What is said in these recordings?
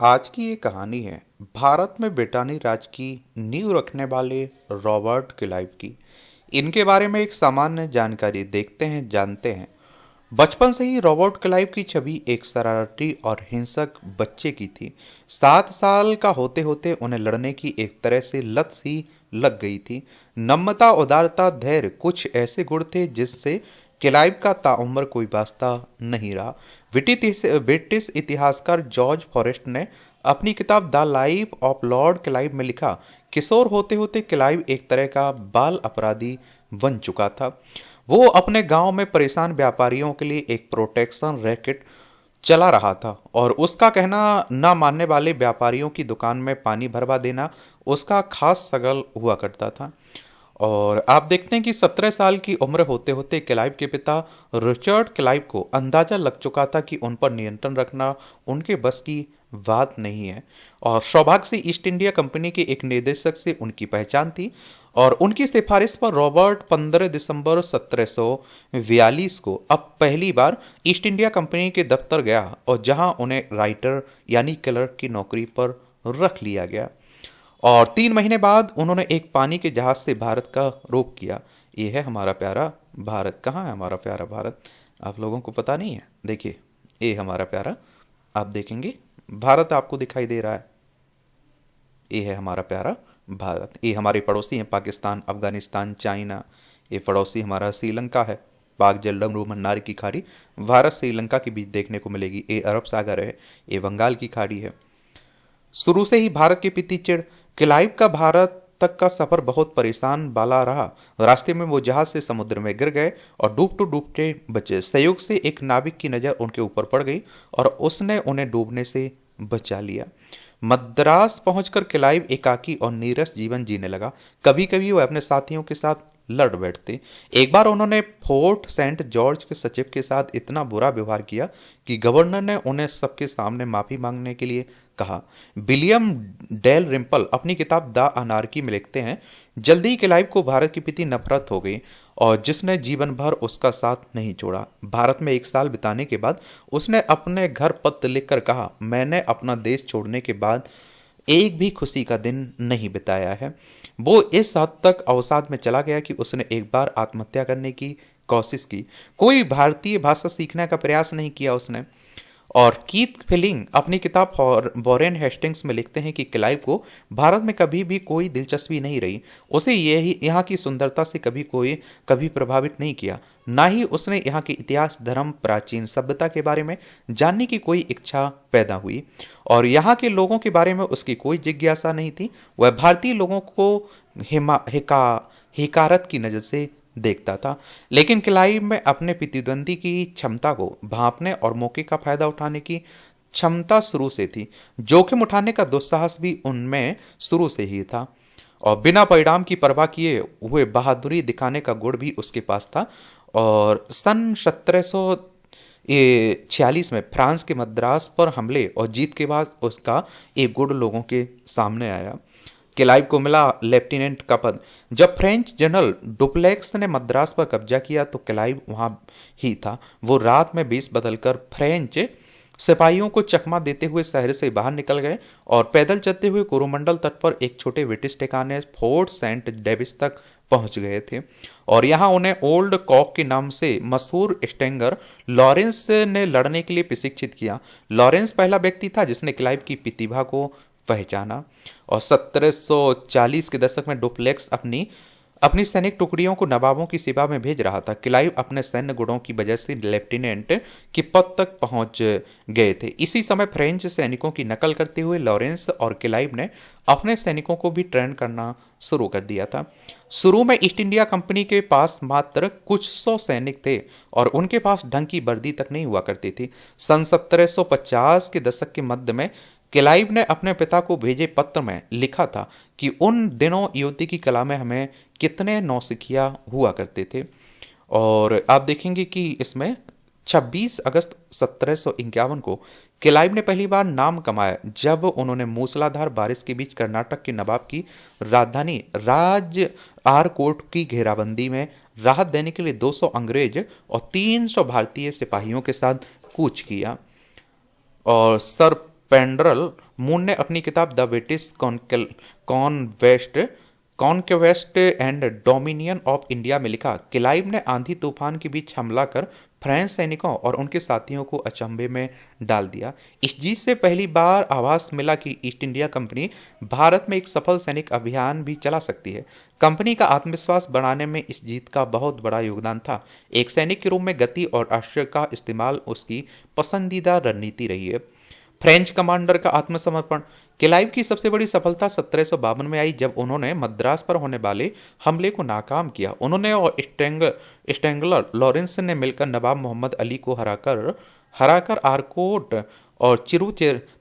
आज की ये कहानी है भारत में ब्रिटानी राज की नींव रखने वाले रॉबर्ट क्लाइव की। इनके बारे में एक सामान्य जानकारी देखते हैं, जानते हैं। बचपन से ही रॉबर्ट क्लाइव की छवि एक शरारती और हिंसक बच्चे की थी। 7 साल का होते होते उन्हें लड़ने की एक तरह से लत सी लग गई थी। नम्रता, उदारता, धैर्य कुछ ऐसे गुण थे जिससे क्लाइव का ताउम्र कोई वास्ता नहीं रहा। ब्रिटिश इतिहासकार जॉर्ज फॉरेस्ट ने अपनी किताब the life of Lord Clive में लिखा, किशोर होते होते क्लाइव एक तरह का बाल अपराधी बन चुका था। वो अपने गांव में परेशान व्यापारियों के लिए एक प्रोटेक्शन रैकेट चला रहा था और उसका कहना ना मानने वाले व्यापारियों की दुकान में पानी भरवा देना उसका खास सगल हुआ करता था। और आप देखते हैं कि 17 साल की उम्र होते होते क्लाइव के पिता रिचर्ड क्लाइव को अंदाजा लग चुका था कि उन पर नियंत्रण रखना उनके बस की बात नहीं है। और सौभाग्य से ईस्ट इंडिया कंपनी के एक निदेशक से उनकी पहचान थी और उनकी सिफारिश पर रॉबर्ट 15 दिसंबर 1742 को अब पहली बार ईस्ट इंडिया कंपनी के दफ्तर गया और जहां उन्हें राइटर यानी क्लर्क की नौकरी पर रख लिया गया। और 3 महीने बाद उन्होंने एक पानी के जहाज से भारत का रुख किया। ये है हमारा प्यारा भारत। कहाँ है हमारा प्यारा भारत? आप लोगों को पता नहीं है? देखिए, ये हमारा प्यारा, आप देखेंगे भारत आपको दिखाई दे रहा है। ये है हमारा प्यारा भारत। ये हमारे पड़ोसी हैं पाकिस्तान, अफगानिस्तान, चाइना। ये पड़ोसी हमारा श्रीलंका है। पाक जलडम मन्नार की खाड़ी भारत श्रीलंका के बीच देखने को मिलेगी। ये अरब सागर है, ये बंगाल की खाड़ी है। शुरू से ही भारत के प्रति चिढ़। क्लाइव का भारत तक का सफर बहुत परेशान वाला रहा। रास्ते में वो जहाज से समुद्र में गिर गए और डूबते बचे। संयोग से एक नाविक की नजर उनके ऊपर पड़ गई और उसने उन्हें डूबने से बचा लिया। मद्रास पहुंचकर क्लाइव एकाकी और नीरस जीवन जीने लगा। कभी कभी वह अपने साथियों के साथ लड़ बैठते। एक बार उन्होंने फोर्ट सेंट जॉर्ज के सचिव के साथ इतना बुरा व्यवहार किया कि गवर्नर ने उन्हें सबके सामने माफी मांगने के लिए कहा। विलियम डेल रिम्पल अपनी किताब द अनार्की में लिखते हैं, जल्दी ही क्लाइव को भारत के प्रति नफरत हो गई और जिसने जीवन भर उसका साथ नहीं छोड़ा। भारत में 1 साल बिताने के बाद उसने अपने घर पत्र लिखकर कहा, मैंने अपना देश छोड़ने के बाद एक भी खुशी का दिन नहीं बिताया है। वो इस हद तक अवसाद में चला गया कि उसने एक बार आत्महत्या करने की कोशिश की। कोई भारतीय भाषा सीखने का प्रयास नहीं किया उसने। और कीथ फिलिंग अपनी किताब वॉरेन हेस्टिंग्स में लिखते हैं कि क्लाइव को भारत में कभी भी कोई दिलचस्पी नहीं रही। उसे यही यहाँ की सुंदरता से कभी प्रभावित नहीं किया। ना ही उसने यहाँ के इतिहास, धर्म, प्राचीन सभ्यता के बारे में जानने की कोई इच्छा पैदा हुई और यहाँ के लोगों के बारे में उसकी कोई जिज्ञासा नहीं थी। वह भारतीय लोगों को हिकारत की नज़र से देखता था। लेकिन क्लाइव में अपने प्रतिद्वंदी की क्षमता को भांपने और मौके का फायदा उठाने की क्षमता शुरू से थी। जोखिम उठाने का दुस्साहस भी उनमें शुरू से ही था और बिना परिणाम की परवाह किए हुए बहादुरी दिखाने का गुण भी उसके पास था। और सन 1746 में फ्रांस के मद्रास पर हमले और जीत के बाद उसका एक गुण लोगों के सामने आया। क्लाइव को मिला लेफ्टिनेंट का पद। जब फ्रेंच जनरल डुप्लेक्स ने मद्रास पर कब्जा किया तो क्लाइव वहां ही था। वो रात में वेश बदलकर फ्रेंच सिपाहियों को चकमा देते हुए शहर से बाहर निकल गए और पैदल चलते हुए कोरोमंडल तट पर एक छोटे ब्रिटिश ठिकाने फोर्ट सेंट डेविस तक पहुंच गए थे। और यहां उन्हें ओल्ड कॉक के नाम से मशहूर स्टेंगर लॉरेंस ने लड़ने के लिए प्रशिक्षित किया। लॉरेंस पहला व्यक्ति था जिसने क्लाइव की प्रतिभा को पहचाना। और 1740 के दशक में डुप्लेक्स अपनी सैनिक टुकड़ियों को नवाबों की सेवा में भेज रहा था। क्लाइव अपने सैन्य गुणों की वजह से लेफ्टिनेंट के पद तक पहुंच गए थे। इसी समय फ्रेंच सैनिकों की नकल करते हुए लॉरेंस और क्लाइव ने अपने सैनिकों को भी ट्रेन करना शुरू कर दिया था। शुरू में ईस्ट इंडिया कंपनी के पास मात्र कुछ 100 सैनिक थे और उनके पास ढंग की वर्दी तक नहीं हुआ करती थी। सन 1750 के दशक के मध्य में क्लाइव ने अपने पिता को भेजे पत्र में लिखा था कि उन दिनों युद्ध की कला में हमें कितने नौसिखिया हुआ करते थे। और आप देखेंगे कि इसमें 26 अगस्त 1751 को क्लाइव ने पहली बार नाम कमाया जब उन्होंने मूसलाधार बारिश के बीच कर्नाटक के नवाब की राजधानी राज आरकोट की घेराबंदी में राहत देने के लिए 200 अंग्रेज और 300 भारतीय सिपाहियों के साथ कूच किया। और सर पेंड्रल मून ने अपनी किताब the British conquest conquest and dominion of India में लिखा, क्लाइव ने आंधी तूफान के बीच हमला कर फ्रेंच सैनिकों और उनके साथियों को अचंभे में डाल दिया। इस जीत से पहली बार आभास मिला कि ईस्ट इंडिया कंपनी भारत में एक सफल सैनिक अभियान भी चला सकती है। कंपनी का आत्मविश्वास बढ़ाने में इस जीत का बहुत बड़ा योगदान था। एक सैनिक के रूप में गति और आश्चर्य का इस्तेमाल उसकी पसंदीदा रणनीति रही है। फ्रेंच कमांडर का आत्मसमर्पण। क्लाइव की सबसे बड़ी सफलता 1752 में आई, जब उन्होंने मद्रास पर होने वाले हमले को नाकाम किया। उन्होंने और स्ट्रेंगलर लॉरेंस ने मिलकर नवाब मोहम्मद अली को हराकर आरकोट और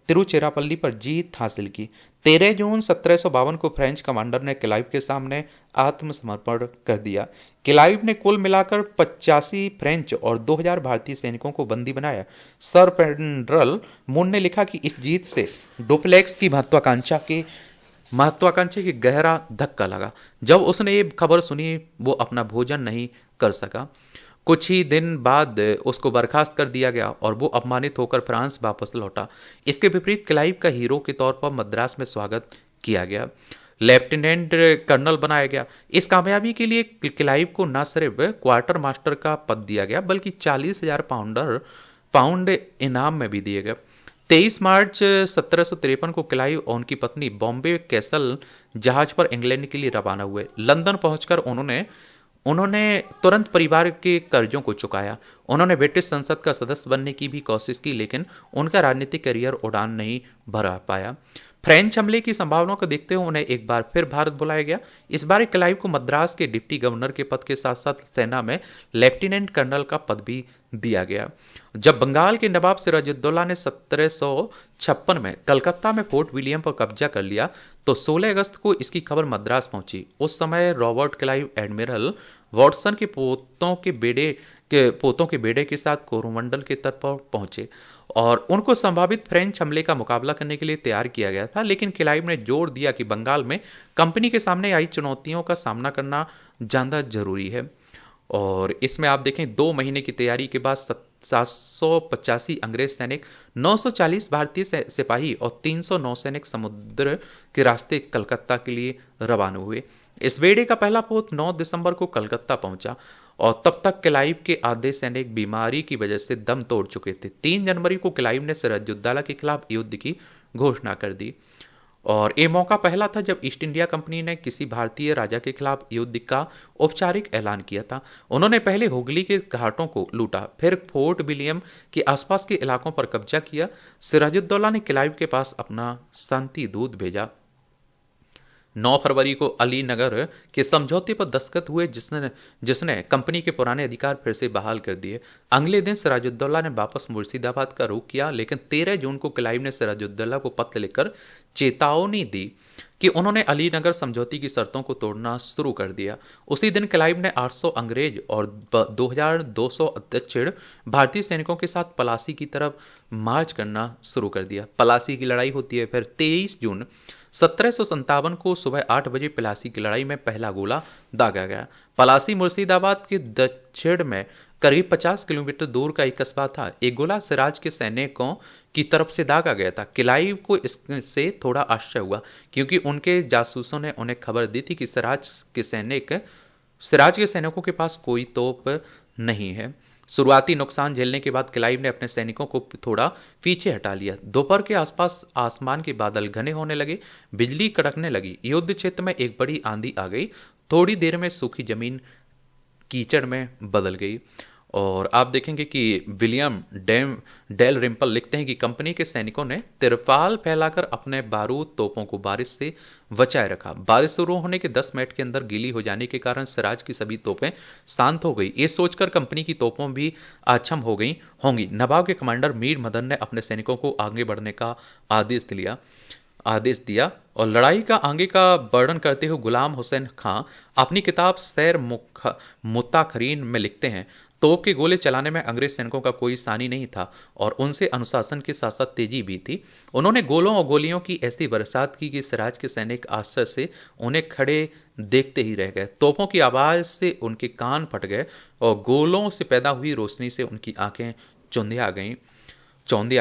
तिरुचिरापल्ली पर जीत हासिल की। 13 जून 1752 को फ्रेंच कमांडर ने क्लाइव के सामने आत्मसमर्पण कर दिया। क्लाइव ने कुल मिलाकर 85 फ्रेंच और 2000 भारतीय सैनिकों को बंदी बनाया। सर पेंड्रल मून ने लिखा कि इस जीत से डुप्लेक्स की महत्वाकांक्षा की गहरा धक्का लगा। जब उसने ये खबर सुनी, वो अपना भोजन नहीं कर सका। कुछ ही दिन बाद उसको बर्खास्त कर दिया गया और वो अपमानित होकर फ्रांस वापस लौटा। इसके विपरीत क्लाइव का हीरो के तौर पर मद्रास में स्वागत किया गया, लेफ्टिनेंट कर्नल बनाया गया। इस कामयाबी के लिए क्लाइव को न सिर्फ क्वार्टर मास्टर का पद दिया गया, बल्कि 40,000 पाउंड इनाम में भी दिए गए। 23 मार्च 1753 को क्लाइव और उनकी पत्नी बॉम्बे कैसल जहाज पर इंग्लैंड के लिए रवाना हुए। लंदन पहुंचकर उन्होंने तुरंत परिवार के कर्जों को चुकाया। उन्होंने ब्रिटिश संसद का सदस्य बनने की भी कोशिश की, लेकिन उनका राजनीतिक करियर उड़ान नहीं भर पाया। फ्रेंच हमले की संभावनाओं को देखते हुए उन्हें एक बार फिर भारत बुलाया गया। इस बार क्लाइव को मद्रास के डिप्टी गवर्नर के पद के साथ साथ सेना में लेफ्टिनेंट कर्नल का पद भी दिया गया। जब बंगाल के नवाब सिराजुद्दौला ने 1756 में कलकत्ता में फोर्ट विलियम पर कब्जा कर लिया, तो 16 अगस्त को इसकी खबर मद्रास पहुंची। उस समय रॉबर्ट क्लाइव एडमिरल वॉटसन के पोतों के बेड़े के साथ कोरोमंडल के तट पर पहुंचे और उनको संभावित फ्रेंच हमले का मुकाबला करने के लिए तैयार किया गया था। लेकिन क्लाइव ने जोर दिया कि बंगाल में कंपनी के सामने आई चुनौतियों का सामना करना ज्यादा जरूरी है। और इसमें आप देखें, 2 महीने की तैयारी के बाद 785 अंग्रेज सैनिक, 940 भारतीय सिपाही और 300 नौसैनिक समुद्र के रास्ते कलकत्ता के लिए रवाना हुए। इस बेड़े का पहला पोत 9 दिसंबर को कलकत्ता पहुंचा और तब तक क्लाइव के आधे सैनिक बीमारी की वजह से दम तोड़ चुके थे। 3 जनवरी को क्लाइव ने सिराजुद्दौला के खिलाफ युद्ध की घोषणा कर दी और ये मौका पहला था जब ईस्ट इंडिया कंपनी ने किसी भारतीय राजा के खिलाफ युद्ध का औपचारिक ऐलान किया था। उन्होंने पहले हुगली के घाटों को लूटा, फिर फोर्ट विलियम के आसपास के इलाकों पर कब्जा किया। सिराजुद्दौला ने क्लाइव के पास अपना शांति दूत भेजा। 9 फरवरी को अली नगर के समझौते पर दस्तखत हुए, जिसने कंपनी के पुराने अधिकार फिर से बहाल कर दिए। अगले दिन सिराजुद्दौला ने वापस मुर्शिदाबाद का रुख किया, लेकिन 13 जून को क्लाइव ने सिराजुद्दौला को पत्र लिखकर चेतावनी दी कि उन्होंने अलीनगर समझौते की शर्तों को तोड़ना शुरू कर दिया। उसी दिन क्लाइव ने 800 अंग्रेज और 2200 दक्षिण भारतीय सैनिकों के साथ पलासी की तरफ मार्च करना शुरू कर दिया। पलासी की लड़ाई होती है। फिर 23 जून 1757 को सुबह 8 बजे पलासी की लड़ाई में पहला गोला दागा गया। पलासी मुर्शिदाबाद के दक्षिण में करीब 50 किलोमीटर दूर का एक कस्बा था। एक गोला सिराज के सैनिकों की तरफ से दागा गया था। क्लाइव को इससे थोड़ा आश्चर्य हुआ, क्योंकि उनके जासूसों ने उन्हें खबर दी थी कि सिराज के सैनिकों के पास कोई तोप नहीं है। शुरुआती नुकसान झेलने के बाद क्लाइव ने अपने सैनिकों को थोड़ा पीछे हटा लिया। दोपहर के आसपास आसमान के बादल घने होने लगे, बिजली कड़कने लगी। युद्ध क्षेत्र में एक बड़ी आंधी आ गई। थोड़ी देर में सूखी जमीन कीचड़ में बदल गई। और आप देखेंगे कि विलियम डेल रिम्पल लिखते हैं कि कंपनी के सैनिकों ने तिरपाल फैलाकर अपने बारूद तोपों को बारिश से बचाए रखा। बारिश शुरू होने के 10 मिनट के अंदर गीली हो जाने के कारण सिराज की सभी तोपें शांत हो गई। ये सोचकर कंपनी की तोपों भी अक्षम हो गई होंगी। नवाब के कमांडर मीर मदन ने अपने सैनिकों को आगे बढ़ने का आदेश दिया और लड़ाई का आगे का वर्णन करते हुए गुलाम हुसैन खां अपनी किताब सैर मुत्ताखरीन में लिखते हैं, तोप के गोले चलाने में अंग्रेज सैनिकों का कोई सानी नहीं था और उनसे अनुशासन के साथ साथ तेजी भी थी। उन्होंने गोलों और गोलियों की ऐसी बरसात की कि सिराज के सैनिक आश्चर्य से उन्हें खड़े देखते ही रह गए। तोपों की आवाज से उनके कान फट गए और गोलों से पैदा हुई रोशनी से उनकी आंखें चौंधिया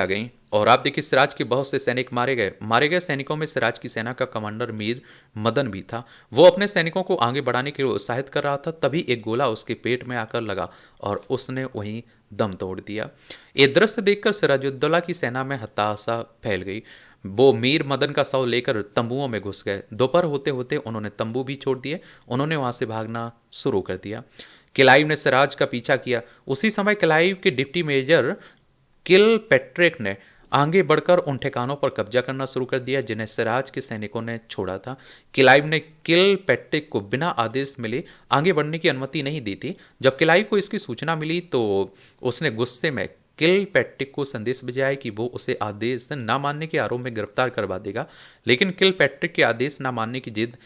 गईं। और आप देखिए सिराज के बहुत से सैनिक मारे गए सैनिकों में सिराज की सेना का कमांडर मीर मदन भी था। वो अपने सैनिकों को आगे बढ़ाने के लिए उत्साहित कर रहा था, तभी एक गोला उसके पेट में आकर लगा और उसने वहीं दम तोड़ दिया। ये दृश्य देखकर सिराजुद्दौला की सेना में हताशा फैल गई। वो मीर मदन का शव लेकर तंबुओं में घुस गए। दोपहर होते होते उन्होंने तंबू भी छोड़ दिए। उन्होंने वहां से भागना शुरू कर दिया। क्लाइव ने सिराज का पीछा किया। उसी समय क्लाइव के डिप्टी मेजर किल पैट्रिक ने आगे बढ़कर उन ठिकानों पर कब्जा करना शुरू कर दिया जिन्हें सिराज के सैनिकों ने छोड़ा था। क्लाइव ने किल पैट्रिक को बिना आदेश मिले आगे बढ़ने की अनुमति नहीं दी थी। जब क्लाइव को इसकी सूचना मिली तो उसने गुस्से में किल पैट्रिक को संदेश भेजा कि वो उसे आदेश न मानने के आरोप में गिरफ्तार करवा देगा, लेकिन किल पैट्रिक के आदेश न मानने की जिद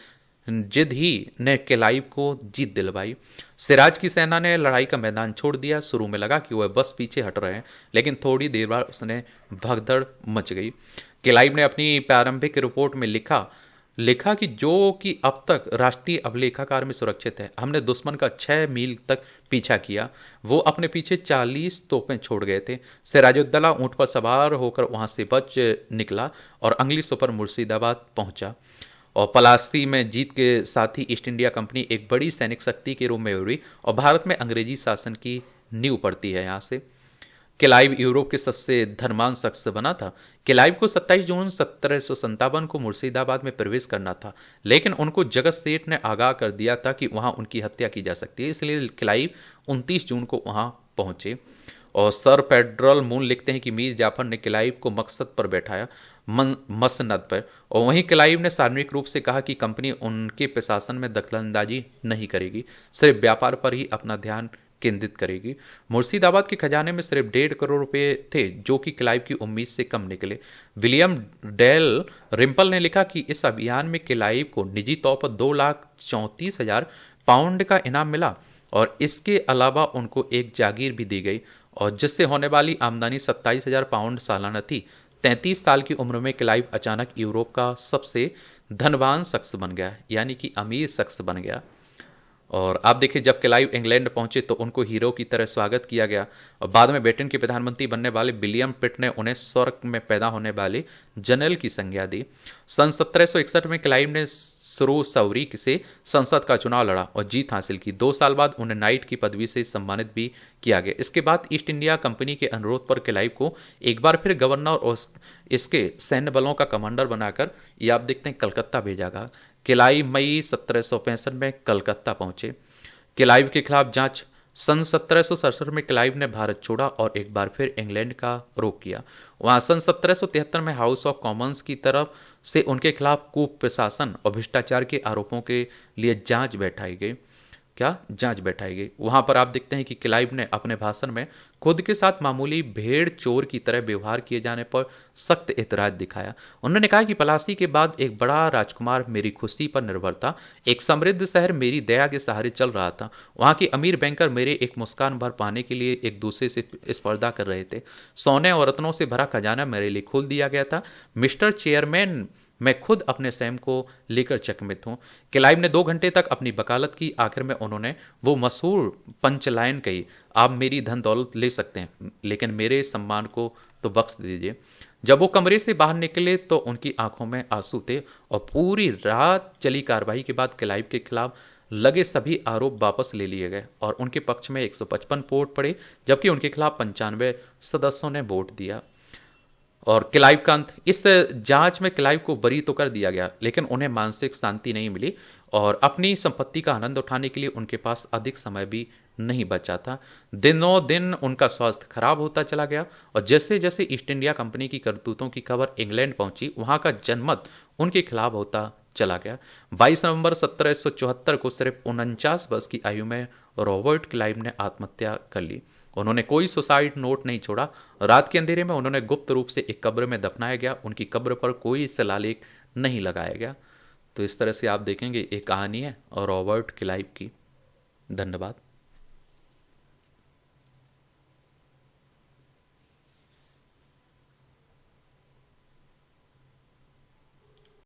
ही ने क्लाइव को जीत दिलवाई। सिराज की सेना ने लड़ाई का मैदान छोड़ दिया। शुरू में लगा कि वह बस पीछे हट रहे हैं, लेकिन थोड़ी देर बाद उसने भगदड़ मच गई। क्लाइव ने अपनी प्रारंभिक रिपोर्ट में लिखा कि अब तक राष्ट्रीय अभिलेखागार में सुरक्षित है। हमने दुश्मन का 6 मील तक पीछा किया। वो अपने पीछे 40 तोपें छोड़ गए थे। सिराजुद्दौला ऊंट पर सवार होकर वहां से बच निकला और अगली सुबह मुर्शिदाबाद पहुंचा। और पलासी में जीत के साथ ही ईस्ट इंडिया कंपनी एक बड़ी सैनिक शक्ति के रूप में उभरी और भारत में अंग्रेजी शासन की नींव पड़ती है। यहाँ से क्लाइव यूरोप के सबसे धनवान शख्स बना था। क्लाइव को 27 जून 1757 को मुर्शिदाबाद में प्रवेश करना था, लेकिन उनको जगत सेठ ने आगाह कर दिया था कि वहां उनकी हत्या की जा सकती है, इसलिए क्लाइव 29 जून को वहां पहुंचे। और सर पेड्रल मून लिखते हैं कि मीर जाफर ने क्लाइव को मकसद पर बैठाया, मसनद पर, और वहीं क्लाइव ने सार्वजनिक रूप से कहा कि कंपनी उनके प्रशासन में दखलंदाजी नहीं करेगी, सिर्फ व्यापार पर ही अपना ध्यान केंद्रित करेगी। मुर्शिदाबाद के खजाने में सिर्फ 1.5 करोड़ रुपए थे, जो कि क्लाइव की उम्मीद से कम निकले। विलियम डेल रिम्पल ने लिखा कि इस अभियान में क्लाइव को निजी तौर पर 2,34,000 पाउंड का इनाम मिला और इसके अलावा उनको एक जागीर भी दी गई, और जिससे होने वाली आमदनी 27,000 पाउंड सालाना थी। 33 साल की उम्र में क्लाइव अचानक यूरोप का सबसे धनवान शख्स बन गया, यानी कि अमीर शख्स बन गया। और आप देखिए जब क्लाइव इंग्लैंड पहुंचे तो उनको हीरो की तरह स्वागत किया गया, और बाद में ब्रिटेन के प्रधानमंत्री बनने वाले विलियम पिट ने उन्हें स्वर्ग में पैदा होने वाले जनरल की संज्ञा दी। सन 1761 में क्लाइव ने सुरोसौरी से संसद का चुनाव लड़ा और जीत हासिल की। 2 साल बाद उन्हें नाइट की पदवी से सम्मानित भी किया गया। इसके बाद ईस्ट इंडिया कंपनी के अनुरोध पर क्लाइव को एक बार फिर गवर्नर और इसके सैन्य बलों का कमांडर बनाकर ये आप देखते हैं कलकत्ता भेजा गया। क्लाइव मई 1765 में कलकत्ता पहुंचे। क्लाइव के खिलाफ जांच। सन 1767 में क्लाइव ने भारत छोड़ा और एक बार फिर इंग्लैंड का रुख किया। वहां सन 1773 में हाउस ऑफ कॉमन्स की तरफ से उनके खिलाफ कूप प्रशासन और भ्रष्टाचार के आरोपों के लिए जांच बैठाई गई। वहां पर आप देखते हैं कि क्लाइव ने अपने भाषण में खुद के साथ मामूली भेड़ चोर की तरह व्यवहार किए जाने पर सख्त एतराज दिखाया। उन्होंने कहा कि पलासी के बाद एक बड़ा राजकुमार मेरी खुशी पर निर्भर था, एक समृद्ध शहर मेरी दया के सहारे चल रहा था, वहां के अमीर बैंकर मेरे एक मुस्कान भर पाने के लिए एक दूसरे से स्पर्धा कर रहे थे, सोने और रत्नों से भरा खजाना मेरे लिए खोल दिया गया था। मिस्टर चेयरमैन, मैं खुद अपने सैम को लेकर चकमित हूं। क्लाइव ने 2 घंटे तक अपनी वकालत की। आखिर में उन्होंने वो मशहूर पंचलाइन कही, आप मेरी धन दौलत ले सकते हैं, लेकिन मेरे सम्मान को तो बख्श दीजिए। जब वो कमरे से बाहर निकले तो उनकी आंखों में आंसू थे, और पूरी रात चली कार्रवाई के बाद क्लाइव के खिलाफ लगे सभी आरोप वापस ले लिए गए और उनके पक्ष में 155 वोट पड़े, जबकि उनके खिलाफ 95 सदस्यों ने वोट दिया। और क्लाइव का अंत। इस जांच में क्लाइव को बरी तो कर दिया गया, लेकिन उन्हें मानसिक शांति नहीं मिली और अपनी संपत्ति का आनंद उठाने के लिए उनके पास अधिक समय भी नहीं बचा था। दिनों दिन उनका स्वास्थ्य खराब होता चला गया, और जैसे जैसे ईस्ट इंडिया कंपनी की करतूतों की खबर इंग्लैंड पहुंची, वहां का जनमत उनके खिलाफ होता चला गया। 22 नवंबर 1774 को सिर्फ 49 वर्ष की आयु में रॉबर्ट क्लाइव ने आत्महत्या कर ली। उन्होंने कोई सुसाइड नोट नहीं छोड़ा। रात के अंधेरे में उन्होंने गुप्त रूप से एक कब्र में दफनाया गया। उनकी कब्र पर कोई शिलालेख नहीं लगाया गया। तो इस तरह से आप देखेंगे एक कहानी है और रॉबर्ट क्लाइव की। धन्यवाद।